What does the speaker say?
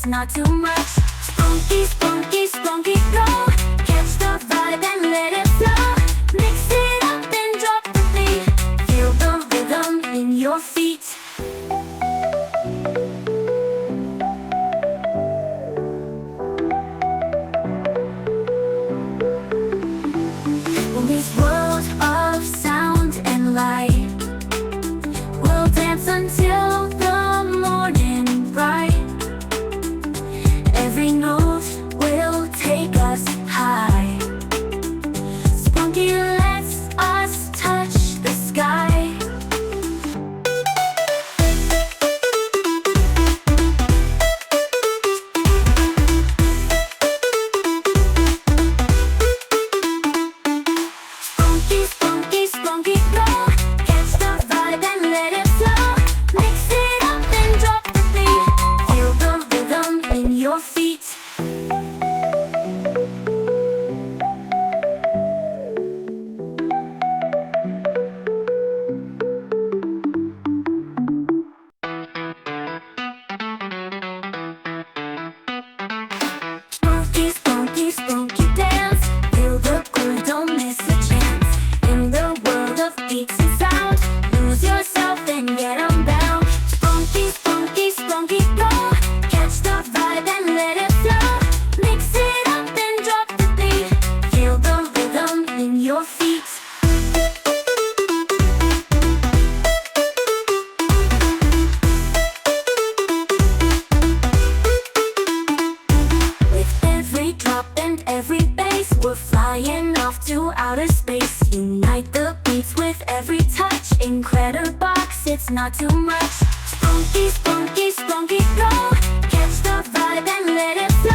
not too much. Sprunki, sprunki, sprunki, go. Catch the vibe and let it flow. Mix it up and drop the beat. Feel the rhythm in your feet. In this world of sound and light, we'll dance until the morning bright. Every note will take us high. Sprunki lets us touch the sky. Sprunki, sprunki, sprunki, go. Catch the vibe and let it flow. Mix it up and drop the beat. Feel the rhythm in your feet. Sprunki, sprunki, sprunki dance. Feel the groove, don't miss a chance. In the world of beats and sound, lose yourself and get unbound. Sprunki, sprunki, sprunki, go. Catch the vibe and let it flow. Mix it up and drop the beat. Feel the rhythm in your feet. With every drop and every bass, we're flying off to outer space. Unite the beats with every touch. Incredibox, it's not too much. Sprunki, sprunki, sprunki, go. Catch the vibe and let it flow.